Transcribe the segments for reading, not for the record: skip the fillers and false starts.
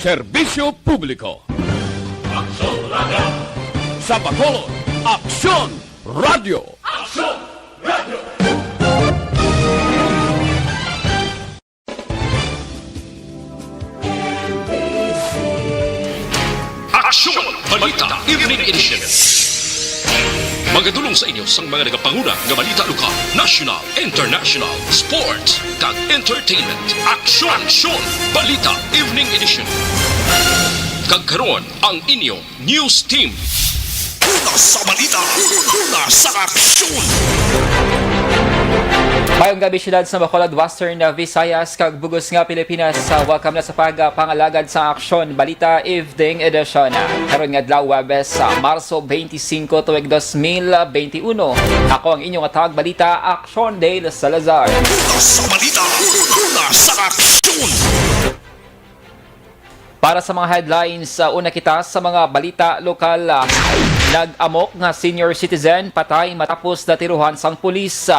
Serbisyo Publiko. Aksyon Radio! Sa Bacolod, Aksyon Radio! Aksyon Radio! Aksyon! Balita Evening Edition. Magadulong sa inyo sang mga nagapanguna nga balita lokal, national, international, sports, kag entertainment. Aksyon! Aksyon! Balita Evening Edition. Kag karon ang inyong news team. Una sa balita, una sa aksyon. Mayong gabi siyudad sa Bacolod, Western Visayas, kag bugos nga Pilipinas. Welcome na sa pangalagad sa Aksyon Balita Evening Edition. Karon nga adlaw Webes sa Marso 25 tuig 2021. Ako ang inyong atawag balita, Aksyon de Salazar. Una sa balita, una sa aksyon. Para sa mga headlines, una kita sa mga balita lokal. Nag-amok nga senior citizen patay matapos natiruhan sang pulis.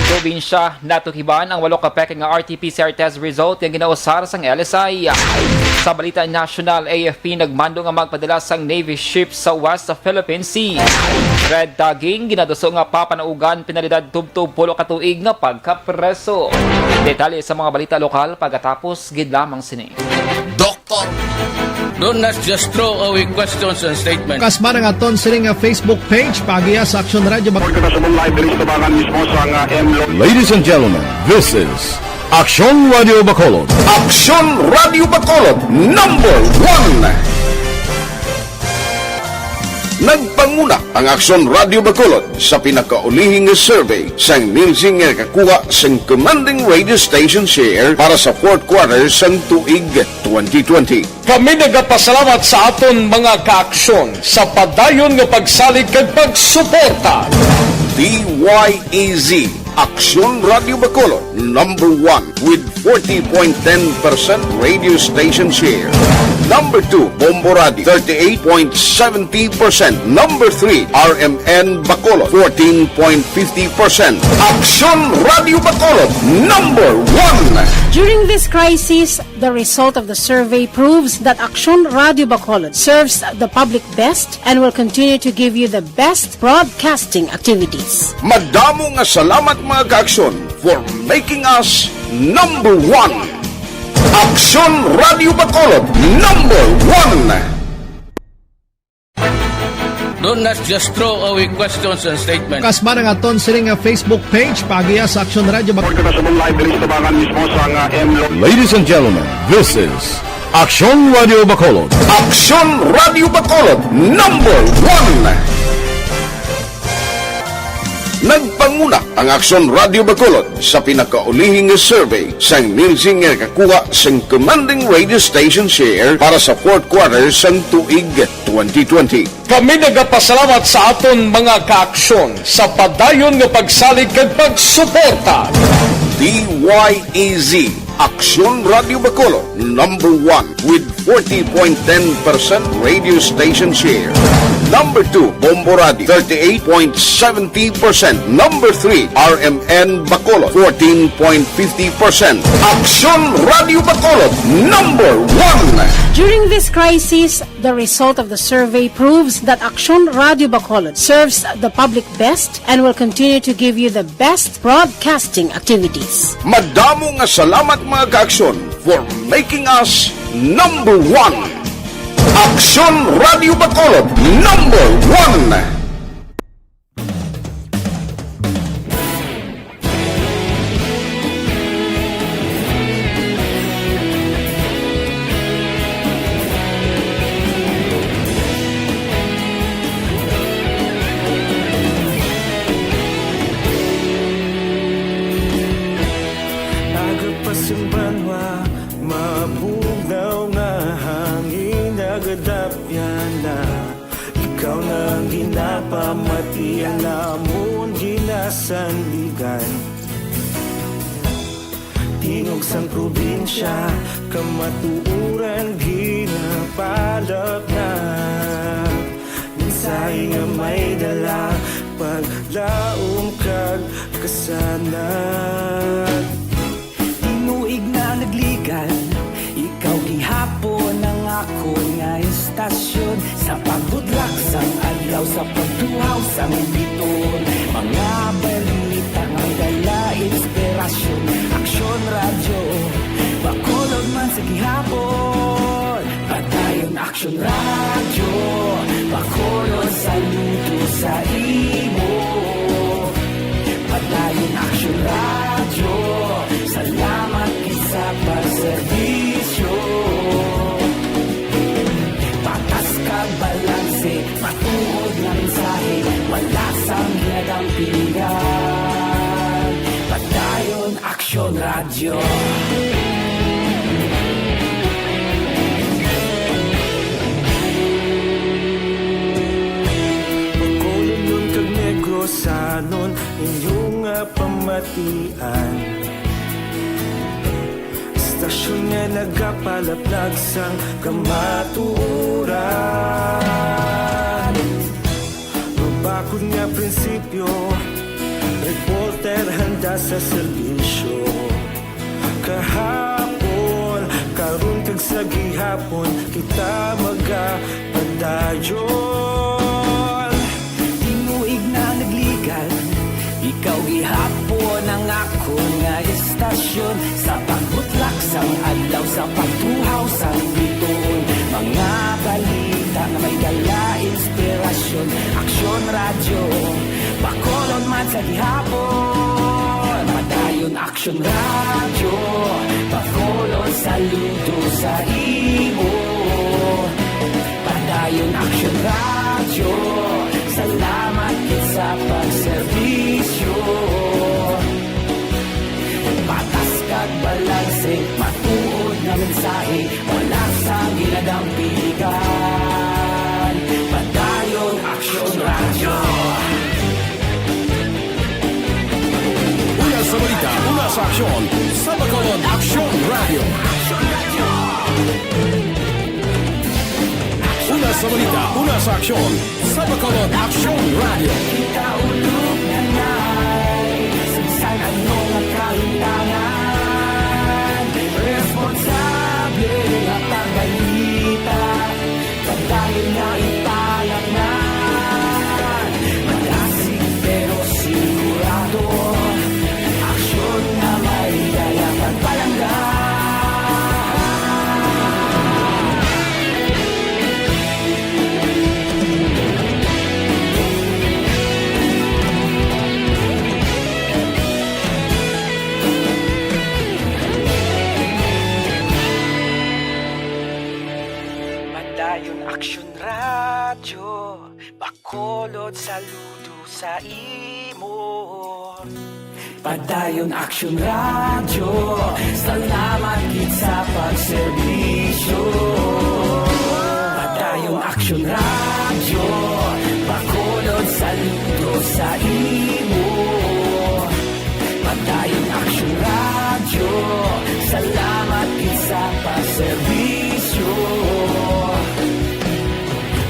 Probinsya natukiban ang 8 ka peke nga RT-PCR test result yung ginausar sang LSI. Sa balita national, AFP nagmando nga magpadala sang Navy ship sa West Philippine Sea. Red tagging ginaduso nga papanaugan pinalidad tubtub 10 ka tuig nga pagkapreso. Detalye sa mga balita lokal pagkatapos gid lamang sini. Doktor! Do not just throw away questions and statements. Kasmarang aton sining Facebook page pagiya sa Aksyon Radio. Ladies and gentlemen, this is Aksyon Radio Bacolod. Aksyon Radio Bacolod, number 1! Nagpanguna ang Aksyon Radio Bacolod sa pinakaulihing survey sang Nilsing nga kakuha sang commanding radio station share para sa 4th quarter sang tuig 2020. Kami nagapasalamat sa aton mga kaaksyon sa padayon nga pagsalig kag pagsuporta. DYEZ Aksyon Radio Bacolod, number 1 with 40.10% radio station share. Number 2, Bombo Radio, 38.70%. Number 3, RMN Bacolod, 14.50%. Aksyon Radio Bacolod, number 1! During this crisis, the result of the survey proves that Aksyon Radio Bacolod serves the public best and will continue to give you the best broadcasting activities. Madamo nga salamat mga kaaksyon for making us number 1. Aksyon Radio Bacolod, number 1! Do not just throw away questions and statements. Kasmarang aton sining Facebook page pagiya sa Aksyon Radio. Ladies and gentlemen, this is Aksyon Radio Bacolod. Aksyon Radio Bacolod, number 1! Nagpanguna ang Aksyon Radio Bacolod sa pinakaulihing survey sang Nilsing nga kakuha sang commanding radio station share para sa 4th quarter sang tuig 2020. Kami nagapasalamat sa aton mga kaaksyon sa padayon nga pagsalig kag pagsuporta. DYEZ Aksyon Radio Bacolod, number 1 with 40.10% radio station share. Number 2, Bombo Radio, 38.70%. Number 3, RMN Bacolod, 14.50%. Aksyon Radio Bacolod, number 1! During this crisis, the result of the survey proves that Aksyon Radio Bacolod serves the public best and will continue to give you the best broadcasting activities. Madamo nga salamat mga kaaksyon for making us number 1. Aksyon Radio Bacolod, number 1! Pamatian namon ginasandigan Tingog sang probinsya kamatuuran ginapalak na Minsay nga may dala paglaom kag kasanag Tinuig na nagligan ikaw gihapon ang ako nga istasyon sa pagbudlak sang adlaw sa pagtuhaw sang biton. Mga balita nga dala inspirasyon, aksyon radyo, bakulog man sa gihapon. Padayon aksyon radyo, bakulog saludo sa imo. Padayon aksyon radyo, salamat sa pagserbisyo. Patas kag balanse, matuod na mensahe, wala sang hinadampingan. Padayon aksyon radyo. Pagkulong nun kag negrosanon, inyong pamatian. Stasyon nga nagapalaplag sang kamaturan. Mabakod nga prinsipyo, reporter handa sa serbisyo. Kahapon, karon kag sa gihapon, kita magapadayon. Tinuig na nagligal, ikaw gihapon ang ako nga istasyon sa pagbutlak sang adlaw sa pagtuhaw sang biton. Mga balita nga may dala inspirasyon, aksyon radyo, bakolon man sa gihapon. Padayon aksyon radyo, bakolon saludo sa imo. Padayon aksyon radyo, salamat sa pagserbisyo. Patas kag balanse, matuod na mensahe, wala sang ginadampingan. Padayon aksyon radyo. Una sa balita, una sa aksyon, sa Bacolod Aksyon Radio. Una sa balita, una sa aksyon, sa Bacolod Aksyon Radio. Kita ulog na na'y sinsan anong nakahintangan. Responsable at ang balita, pagdahil na italag na. Malasig pero sigurado, aksyon na may daya pagpalanggan. Padayon aksyon radyo, bakolod saludo sa imo. Padayon aksyon radyo, salamat gid sa pagserbisyo. Padayon aksyon radyo, bakolod saludo sa imo. Padayon aksyon radyo, salamat gid sa pagserbisyo.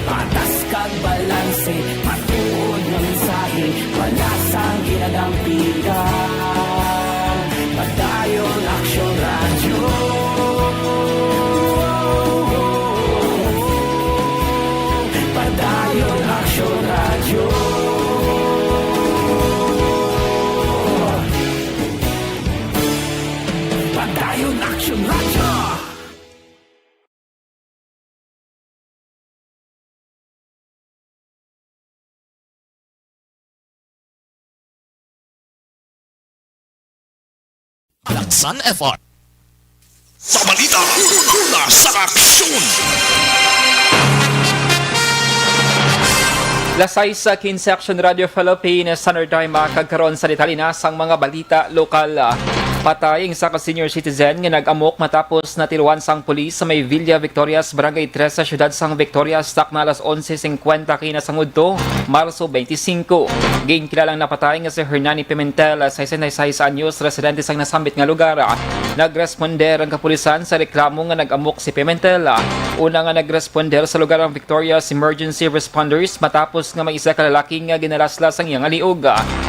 Patas kag balanse, matuod na mensahe, wala sang ginadampingan. Padayon aksyon radyo. Padayon aksyon radyo. Padayon aksyon radyo. Laksan FR. Sa balita, una sa aksyon. Lasay sa 15 Action Radio Philippines, Standard Time makagkaroon sa detalinas ang mga balita lokal. Patay sa senior citizen nga nag-amok matapos natiruan sang pulis sa may Villa Victorias, Barangay 3 sa siyudad sang Victorias, tak na alas 11:50 kinasangudto, Marso 25. Ging kilalang napatay nga si Hernani Pimentel, 66 anyos, residente sang nasambit nga lugar. Nagresponder ang kapulisan sa reklamo nga nag-amok si Pimentel. Una nga nagresponder sa lugar ang Victorias Emergency Responders matapos nga may isa ka lalaki nga ginalaslas ang iyang aliog.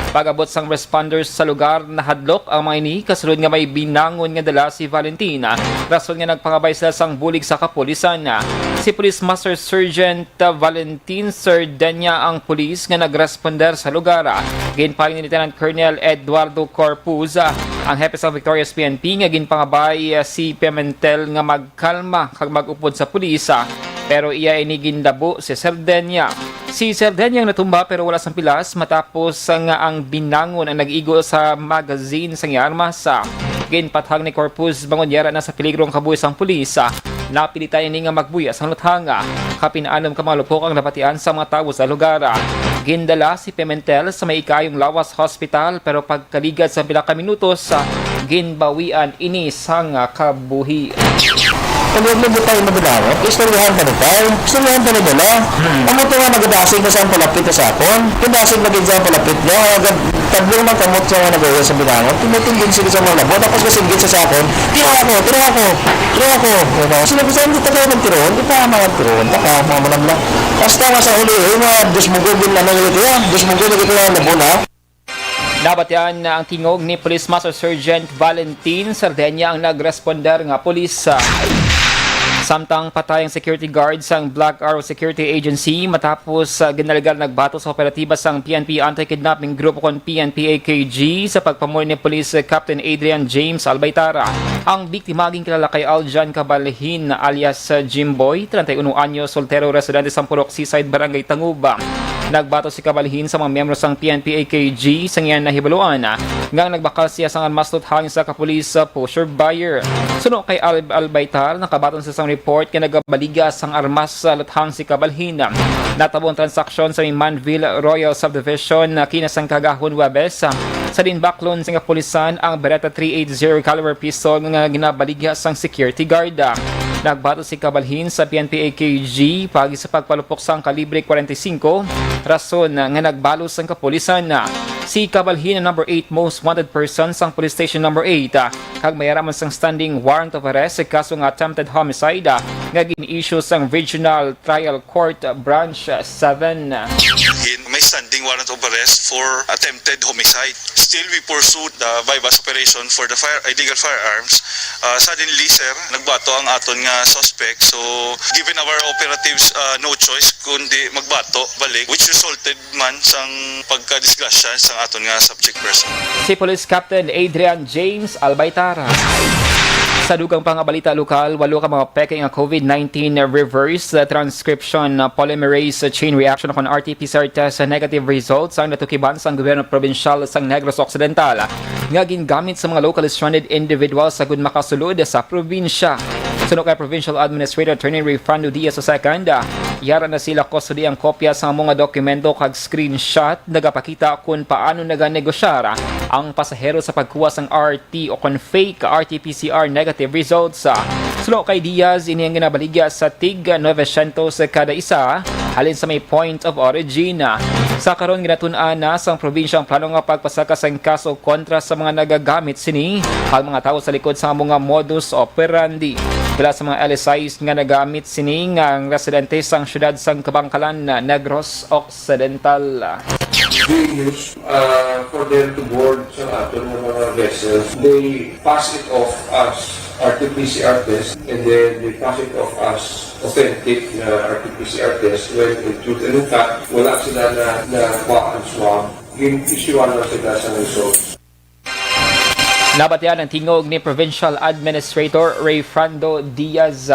Pag-abot sang responders sa lugar, nahadlok ang mga ini kasulod nga may binangon nga dala si Valentina. Rason nga nagpangabay sila sang bulig sa kapulisan. Si Police Master Sergeant Valentin Sardenya ang pulis nga nagresponder sa lugar. Ginpaling ni Lieutenant Colonel Eduardo Corpuz, ang hepe sa Victoria's PNP nga ginpangabay si Pimentel nga magkalma kag mag-upod sa pulis. Pero iya inigindabo si Sardenya. Si Sardenya ang natumba pero wala sang pilas matapos nga ang binangon ang nag-igo sa magazine sang armas. Ginpathang ni Corpus bangon na sa peligrong kabuhi sang pulis. Napilitan ni nga magbuya sang luthanga. Kapinaanom ka malupok ang napatian sa mga tao sa lugar. Gindala si Pimentel sa may ikayong Lawas Hospital pero pagkaligad sa pila ka minutos, ginbawian ini sang kabuhi. Kung huwag mo tayo magdawat, istoryahan pa na tayo. Istoryahan pa na dala. Amo ito nga magdasig na saan palapit na sa akon. Kindasig na saan palapit niya. Tablong magkamot sa mga nagawa sa binangon. Tumutunggin sila sa mga labo. Tapos kasingit sa sakon. Tira ako. Sila ko saan dito kayo magtiroon. Di pa mga tiroon. Taka mga manamla. Basta nga sa huli, Diyos mo gubin na nagawit yan. Diyos mo gubin na labo na. Nabatian na ang tingog ni Police Master Sergeant Valentin Sardenya ang nagresponder nga pulis. Samtang patay ang security guard sang Black Arrow Security Agency matapos ginalagal nagbato sa operatiba sang PNP Anti-Kidnapping Group kon PNP-AKG sa pagpamuno ni Police Captain Adrian James Albaytara. Ang biktima maging kilala kay Aljan Cabalhin alias Jimboy, 31 anyos, soltero, residente sa Purok Seaside, Barangay Tanguba. Nagbato si Cabalhin sa mga miyembro sang PNP-AKG sa ngayon na hibaluan ngang nagbakal siya sang armaslot hangin sa kapulis pusher buyer. Suno kay Albaytar, nakabaton sa sang report kay nagabaliga sang armas sa luthang si Cabalhin. Natabo ang transaksyon sa Manville Royal Subdivision na kinasang kagahon Webes. Sa dinbaklon sa kapulisan ang Beretta 380 caliber pistol nga ginabaliga sang security guard. Nagbato si Cabalhin sa PNP-AKG pagi sa pagpalupok sang kalibre 45, rason nga nagbalos ang kapulisan. Si Cabalhin ang number 8 most wanted person sang police station number 8 kag mayaraman sang standing warrant of arrest sa kaso nga attempted homicide nga gin-issue sang Regional Trial Court Branch 7. May standing warrant of arrest for attempted homicide. Still, we pursued the bypass operation for the illegal firearms. Suddenly, sir, nagbato ang aton nga suspect. So, given our operatives no choice kundi magbato balik, which resulted man sang pagka-disgrasya sang aton nga subject person. Si Police Captain Adrian James Albaytara. Sa dugang pangabalita lokal, 8 ka mga peke nga COVID-19 reverse transcription polymerase chain reaction kon RT-PCR test sa negative results ang natukiban sa gobyerno provincial sang Negros Occidental nga gingamit sa mga locally stranded individuals sa gud makasulod sa probinsya. Suno kay Provincial Administrator Attorney Refrando Diaz II, yara na sila custody ang kopya sa mga dokumento kag screenshot nagapakita kung paano naganegosyar ang pasahero sa pagkuha sang RT o kon fake RT-PCR negative results. Suno kay Diaz, ini ang ginabaligya sa tig 900 kada isa halin sa may point of origin. Sa karon ginatun-an na sang probinsya ang plano nga pagpasaka sang kaso kontra sa mga nagagamit sini ang mga tao sa likod sa mga modus operandi. Kila sa mga LSIs nga nagamit sini nga ang residente sang syudad sang Kabangkalan, Negros Occidental. We use for them to board sa aton mga vessels. They pass it off as RT-PCR test and then they pass it off as authentic RT-PCR test when in truth and in fact wala sila na swab. Issue-an na sila sa results. Nabatian ang tingog ni Provincial Administrator Refrando Diaz.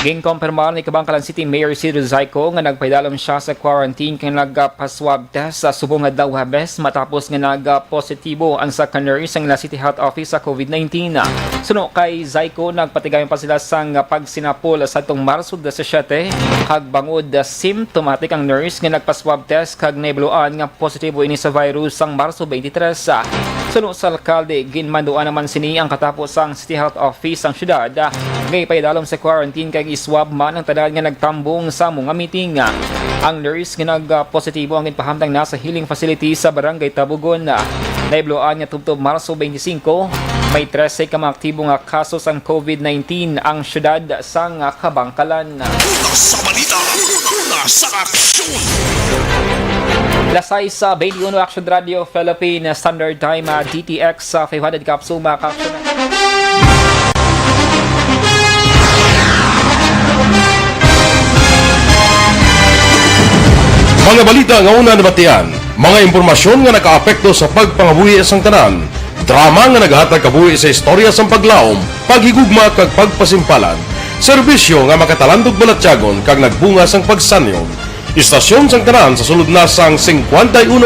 Ginkompirmar ni Kabangkalan City Mayor Ciro Zayco nga nagpaidalom siya sa quarantine kaya nagpa-swab test sa subong adlaw Huwebes matapos nga nagpositibo ang sa nurse ang City Health Office sa COVID-19. Suno kay Zayco, nagpatigayon pa sila sang pagsinapol sa itong Marso 17 kag bangod symptomatic ang nurse nga nagpa-swab test kag naibaluan nga positibo ini sa virus sang Marso 23. Suno sa alkalde, ginmanduan naman sini ang katapos ang City Health Office ang syudad ngay paidalom sa quarantine kag iswab man ang tanan nga nagtambong sa mga meeting. Ang nurse nga nagpositibo ang ginpahamtang nasa healing facility sa Barangay Tabugon. Naibloan nga tubtob Marso 25 May 13 ka mga aktibong kaso sang COVID-19 ang syudad sang Kabangkalan. Sa balita, sa aksyon. Lasay sa 21 Aksyon Radio Philippine Standard Time DTX 500 kapsul mga ka-aksyon. Mga balita nga una nabatian, mga impormasyon nga nakaapekto sa pagpangabuhi sang tanan, drama nga naghatag kabuhi sa istorya sang paglaom, paghigugma kag pagpasimpalan, serbisyo nga makatalandog balatyagon kag nagbunga sang pagsanyon, istasyon sang tanan sa sulod na sang 51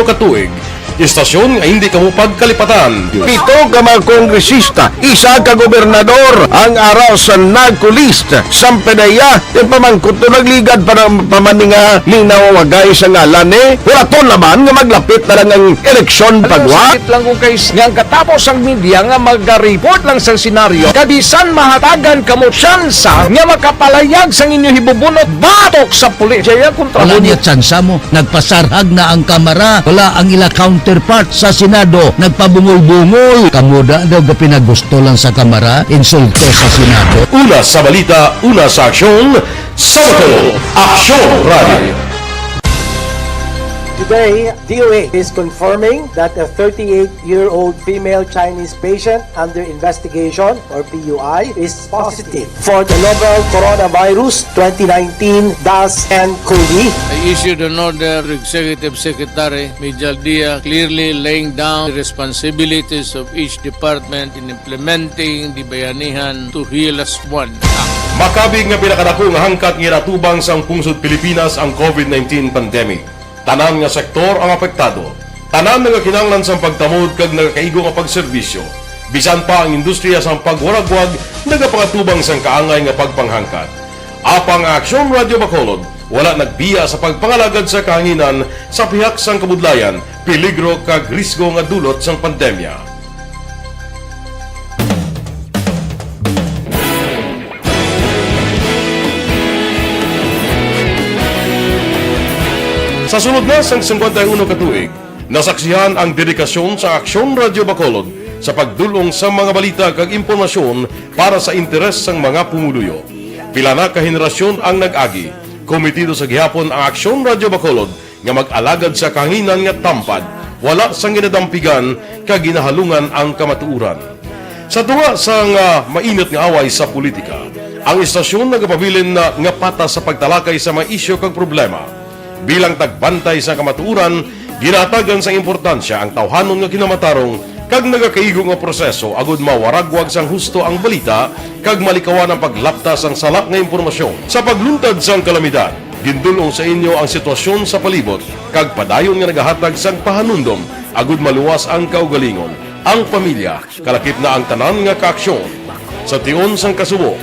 ka tuig, istasyon nga hindi kamupag kalipatan. 7 ka mga kongresista, 1 ka gobernador ang araw sa nagkulist sa pedaya yung pamangkot to nagligad para pamaninga linaw wagay sa ngalan wala to naman nga maglapit na lang ang eleksyon pagwa. Sakit lang kung kayo nga katapos ang media nga mag-report lang sa senaryo kabisan mahatagan kamo tsansa nga makapalayag sa inyo hibubunot batok sa pulis. Jaya kontra wala niya tsansa mo, nagpasarhag na ang kamera, wala ang ila counterpart sa Senado, nagpabungol-bungol. Kamuda daw ga pinagusto lang sa kamera, insulto sa Senado. Una sa balita, una sa aksyon, Sabado, Aksyon Radio. Today, DOA is confirming that a 38-year-old female Chinese patient under investigation, or PUI, is positive for the novel coronavirus 2019-nCoV. I issued an order to Executive Secretary Major Dia clearly laying down the responsibilities of each department in implementing the Bayanihan to Heal as One Act. Makabig nga pinakadako nga hangkat nga natubang sang pungsod Pilipinas ang COVID-19 pandemic. Tanan nga sektor ang apektado. Tanan nga kinahanglan sang pagtamod kag nagakaigo nga pagserbisyo. Bisan pa ang industriya sang pagwaragwag nagapangatubang sang kaangay nga pagpanghangkat. Apang Aksyon Radio Bacolod wala nagbiya sa pagpangalagad sa kahanginan sa pihak sang kabudlayan, peligro kag risgo nga dulot sang pandemya. Sa sunod na sang 51 katuig, nasaksihan ang dedikasyon sa Aksyon Radio Bacolod sa pagdulong sa mga balita kag impormasyon para sa interes sang mga pumuluyo. Pila na ka henerasyon ang nag-agi, komitido sa gihapon ang Aksyon Radio Bacolod nga mag-alagad sa kahanginan nga tampad, wala sang ginadampigan kag ginahalungan ang kamatuuran. Sa tunga sang mainit nga away sa politika, ang istasyon nagapabilin na nga patas sa pagtalakay sa mga isyu kag problema. Bilang tagbantay sa kamatuuran, ginatagan sa importansya ang tawhanon nga kinamatarong kag nagakaigo nga proseso agud mawaragwag sang husto ang balita kag malikawan ang paglaptas ang salak nga impormasyon. Sa pagluntad sang kalamidad, gindulong sa inyo ang sitwasyon sa palibot kag padayon nga nagahatag sang pahanundom agud maluwas ang kaugalingon, ang pamilya, kalakip na ang tanan nga kaaksyon. Sa tion sang kasubo,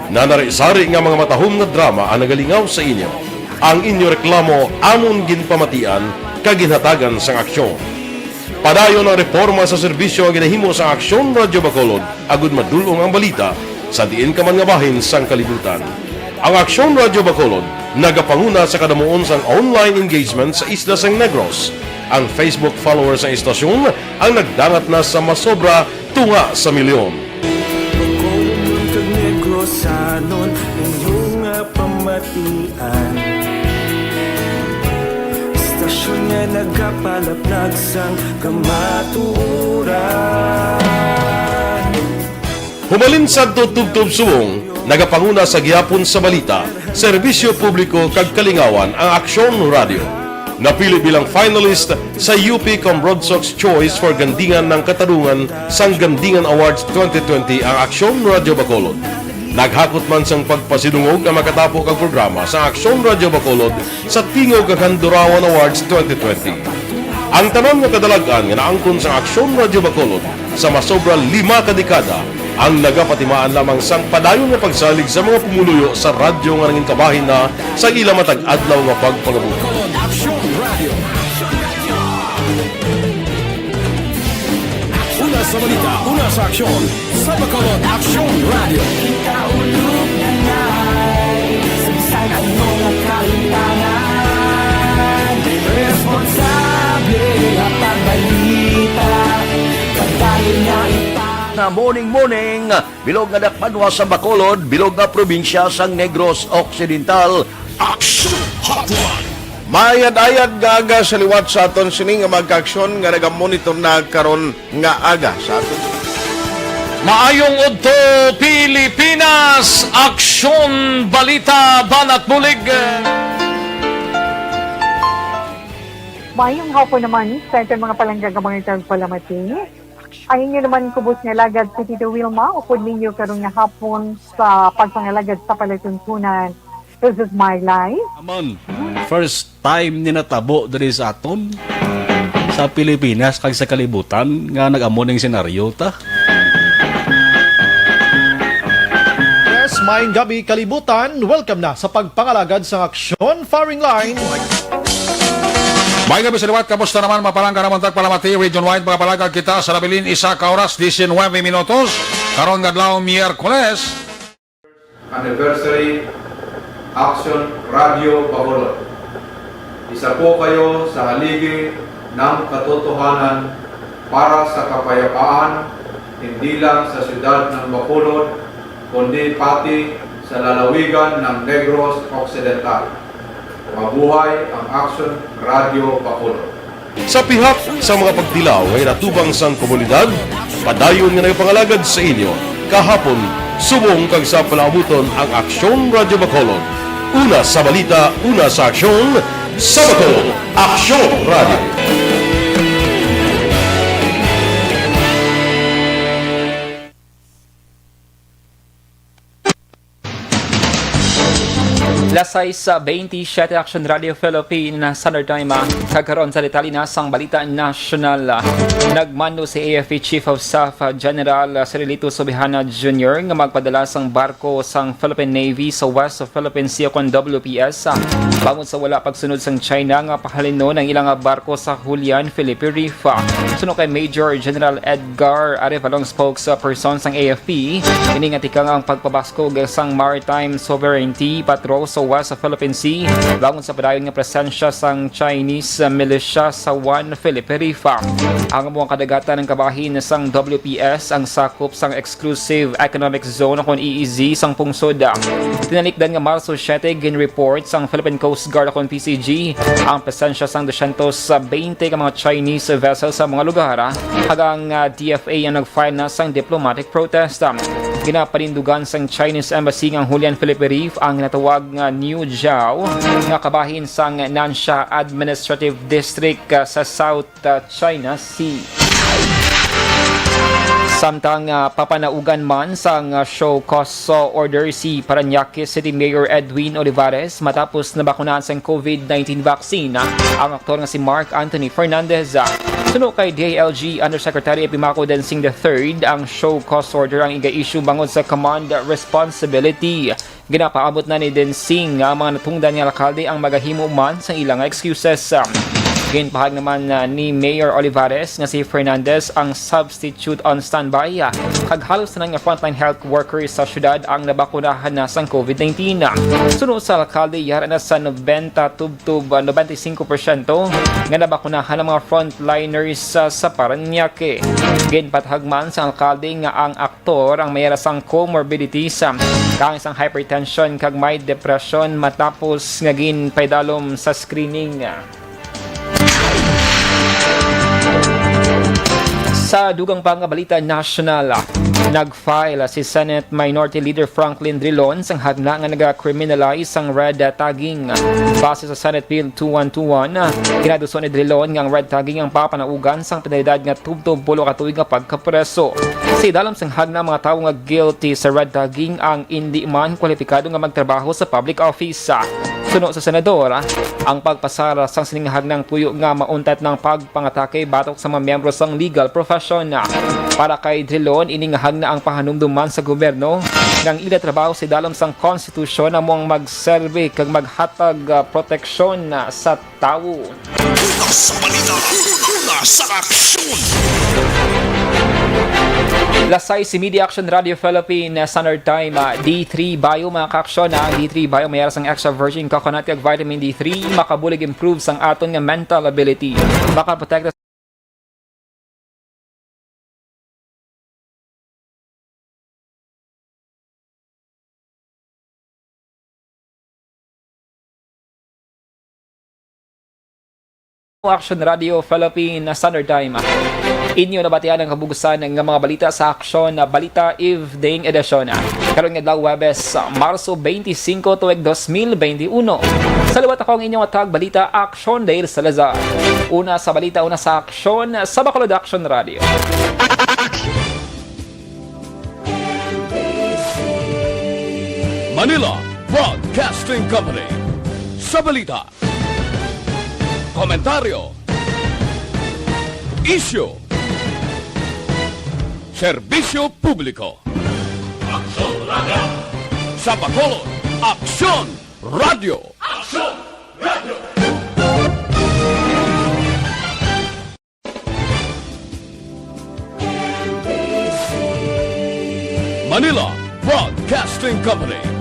nanari-sari nga mga matahom nga drama ang nagalingaw sa inyo. Ang inyo reklamo amon ginpamatian kaginhatagan sang aksyon. Padayon ang reforma sa serbisyo ang ginahimo sa Aksyon Radio Bacolod agud madulong ang balita sa diin ka man nga bahin sang kalibutan. Ang Aksyon Radio Bacolod nagapanguna sa kadamuon sang online engagement sa isla sang Negros. Ang Facebook followers sa istasyon ang nagdangat na sa masobra tunga sa milyon. Istasyon nga nagapalaplag sang kamaturan. Humalin sa tutubtub suwong, nagapanguna sa gihapon sa balita, serbisyo publiko kag kalingawan ang Aksyon Radio. Napili bilang finalist sa UP Comrodsox Choice for Gandingan ng Katarungan sang Gandingan Awards 2020 ang Aksyon Radio Bacolod. Naghakot man sang pagpasidungog ang makatapo kang programa sa Aksyon Radio Bacolod sa Tingog kag Handurawan Awards 2020. Ang tanon nga kadalagan nga naangkon sa Aksyon Radio Bacolod sa masobra 5 ka dekada ang nagapatimaan lamang sang padayon nga pagsalig sa mga pumuluyo sa radyo nga nangin kabahin na sa ila matag adlaw nga pagpangabuhi. Una sa balita, una sa aksyon, sa Bacolod Aksyon Radio. Ikaulog na na'y Sabisan ano ang kalintangan. Responsable ang pagbalita. Pagdayo niya ita. Na nga morning, bilog nga dakpanwa sa Bacolod, bilog nga probinsya sang Negros Occidental. Aksyon Hotline. Mayad-ayad nga aga sa liwat sa aton sini nga magka-aksyon nga nagamonitor na karon nga aga sa aton. Maayong udto Pilipinas, Aksyon Balita Banat Bulig. Mayong hapon naman sa ito mga palanggang mga palamati. Ang inyo naman kubos nga lagad sa Tito Wilma, upod ninyo karong nga hapon sa pagpangalagad sa palatuntunan. This is my life. Amon, first time ni natabo diri sa aton sa Pilipinas kag sa kalibutan nga nag-amo ning senaryo ta. Yes, maayong gabi kalibutan. Welcome na sa pagpangalagad sa Aksyon Firing Line. May gabi sa liwat, kamusta naman mapalangga naman tagpalamati, region-wide mga palagag kita sa labilin isa ka oras, 19 minutos, karon gadlaw Miyerkules. Anniversary Aksyon Radio Bacolod. Isa po kayo sa haligi ng katotohanan para sa kapayapaan, hindi lang sa siyudad ng Bacolod, kundi pati sa lalawigan ng Negros Occidental. Mabuhay ang Aksyon Radio Bacolod. Sa pihak sa mga pagdilaw ay natubang sang komunidad, padayon nga nagpangalagad sa inyo. Kahapon, subong kag sa palabuton ang Aksyon Radio Bacolod. Una sa balita, una sa aksyon, sa Bacolod, Aksyon Radio. Lasay sa 27 Action Radio Philippine Standard Time kagaron sa detalye na sang balita national. Nagmando si AFP Chief of Staff General Cirilito Subihana Jr. nga magpadala sang barko sang Philippine Navy sa West of Philippine Sea kon WPS bangod sa wala pagsunod sang China nga pahalino ng ilang barko sa Julian, Felipe Reef. Sunod kay Major General Edgar Arevalong spokesperson sang AFP, iningatikang ang pagpabaskog sang maritime sovereignty patrol sa West of Philippine Sea bangon sa padayon nga presensya sang Chinese militia sa One Felipe Reef. Ang buong kadagatan ng kabahin sang WPS ang sakop sang Exclusive Economic Zone kon EEZ sang pungsod. Tinalikdan nga Marso 7 gin report sang Philippine Coast Guard kon PCG ang presensya sang 220 ka mga Chinese vessels sa mga lugar hagang DFA ang nag-file na sang diplomatic protest. Ginapanindugan sang Chinese Embassy ng Julian, Felipe Reef ang natawag nga New Jiao nga kabahin sang Nansha Administrative District sa South China Sea. Samtang papanaugan man sang show cause order si Parañaque City Mayor Edwin Olivares matapos nabakunahan sang COVID-19 vaccine ang aktor nga si Mark Anthony Fernandez. Sunod kay DILG Undersecretary Epimaco Densing III, ang show cause order ang iga-issue bangod sa command responsibility. Ginapaabot na ni Densing ang mga natungdan nga alkalde ang magahimo man sa ilang excuses. Ginpahag naman ni Mayor Olivares nga si Fernandez ang substitute on standby kag halos na nga frontline health workers sa syudad ang nabakunahan na sa COVID-19. Sunod sa alkalde, yara na sa 90-95% nga nabakunahan ang mga frontliners sa Parañaque. Ginpatahag man sa alkalde nga ang aktor ang mayara sang comorbidities kang isang hypertension kag may depression matapos nga ginpaydalom sa screening. Sa dugang pang balita national, nag-file si Senate Minority Leader Franklin Drilon sang hagna nga naga-criminalize ang red tagging. Base sa Senate Bill 2121, kinaduson ni Drilon nga ang red tagging ang papanaugan sang penalidad nga tubtob 10 ka tuig nga pagkapreso. Sa idalam sang hagna mga tawo nga guilty sa red tagging ang hindi man kwalipikado nga magtrabaho sa public office. Sunod sa senador, ang pagpasara sang siningahag ng puyo nga mauntat ng pagpangatake batok sa mga miyembro sang legal profession. Para kay Drilon, iningahag na ang pahanumduman sa gobyerno ng ila trabaho sa dalam sang konstitusyon among magserve kag maghatag proteksyon sa tawo. Sa balita, sa aksyon. Lasay si Media Action Radio Philippine Standard Time. D3 Bio mga kaaksyon. D3 Bio mayara sang extra virgin coconut kag vitamin D3 makabulig improve sang aton nga mental ability. Makaprotekta Aksyon Radio Philippine Standard Time. Inyo nabatian ang kabugusan ng mga balita sa Aksyon na Balita Evening Edition. Karon nga daw Webes, Marso 25 tuig 2021. Sa liwat ako ang inyong atag balita Aksyon Dale Salazar. Una sa balita, una sa Aksyon sa Bacolod Aksyon Radio. Manila Broadcasting Company. Sa balita, komentaryo, issue, serbisyo publiko. Aksyon Radio. Sa Bacolod, Aksyon Radio. Aksyon Radio. Manila Broadcasting Company.